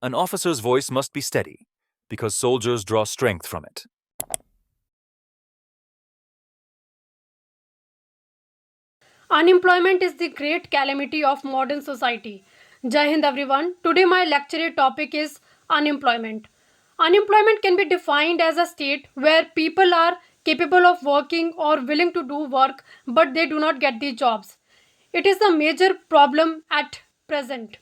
An officer's voice must be steady, because soldiers draw strength from it. Unemployment is the great calamity of modern society. Jai Hind everyone. Today my lecture topic is unemployment. Unemployment can be defined as a state where people are capable of working or willing to do work but they do not get the jobs. It is a major problem at present.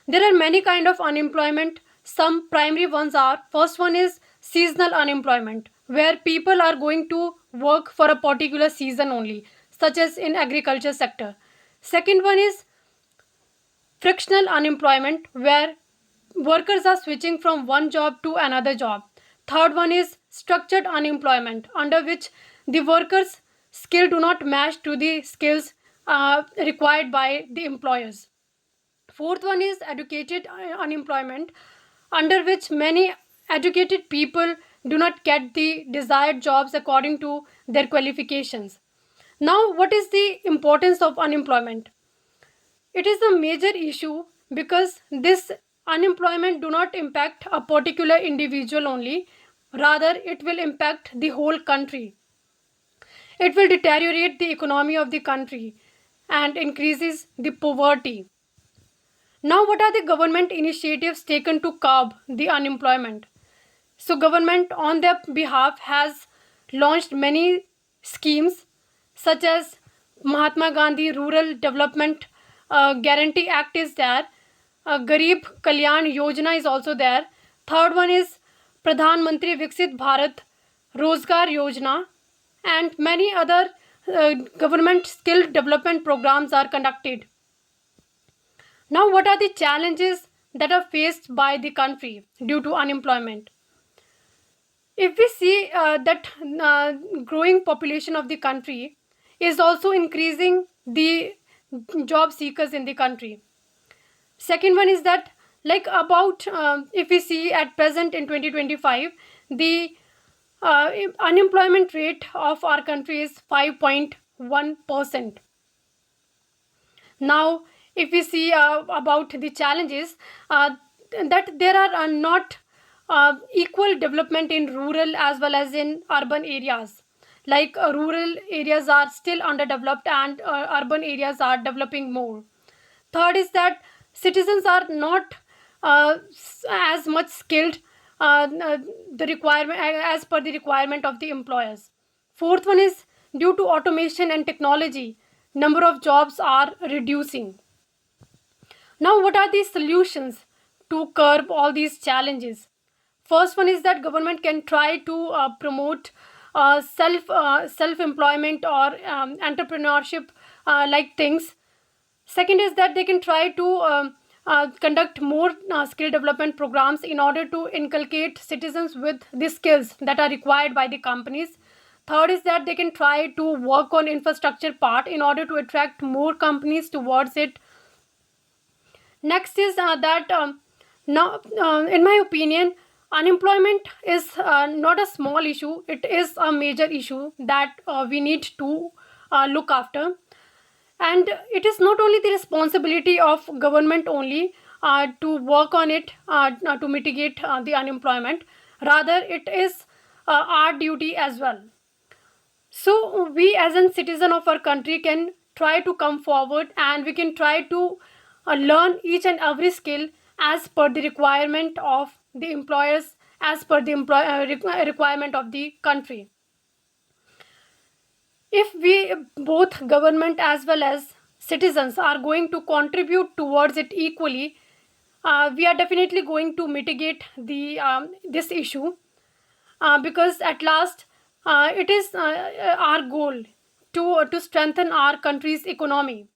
There are many kind of unemployment. Some primary ones are, first one is seasonal unemployment, where people are going to work for a particular season only, such as in agriculture sector. Second one is frictional unemployment, where workers are switching from one job to another job. Third one is structured unemployment, under which the workers skill do not match to the skills required by the employers. Fourth one is educated unemployment, under which many educated people do not get the desired jobs according to their qualifications. Now, what is the importance of unemployment? It is a major issue because this unemployment do not impact a particular individual only, rather it will impact the whole country. It will deteriorate the economy of the country and increases the poverty. Now, what are the government initiatives taken to curb the unemployment? So, government on their behalf has launched many schemes such as Mahatma Gandhi Rural Development Guarantee Act is there. Garib Kalyan Yojana is also there. Third one is Pradhan Mantri Viksit Bharat Rozgar Yojana, and many other government skill development programs are conducted. Now, what are the challenges that are faced by the country due to unemployment? If we see that growing population of the country is also increasing the job seekers in the country. Second one is that, like, about if we see at present in 2025, the unemployment rate of our country is 5.1%. Now, if we see about the challenges, that there are not equal development in rural as well as in urban areas. Like rural areas are still underdeveloped and urban areas are developing more. Third is that citizens are not as much skilled the requirement as per the requirement of the employers. Fourth one is due to automation and technology, number of jobs are reducing. Now, what are the solutions to curb all these challenges? First one is that government can try to promote self employment or entrepreneurship like things. Second is that they can try to conduct more skill development programs in order to inculcate citizens with the skills that are required by the companies. Third is that they can try to work on infrastructure part in order to attract more companies towards it. Next is that now, in my opinion, unemployment is not a small issue. It is a major issue that we need to look after, and it is not only the responsibility of government only to work on it to mitigate the unemployment. Rather, it is our duty as well. So we as a citizen of our country can try to come forward and we can try to learn each and every skill as per the requirement of the employers, as per the requirement of the country. If we, both government as well as citizens, are going to contribute towards it equally, we are definitely going to mitigate the this issue, because at last it is our goal to strengthen our country's economy.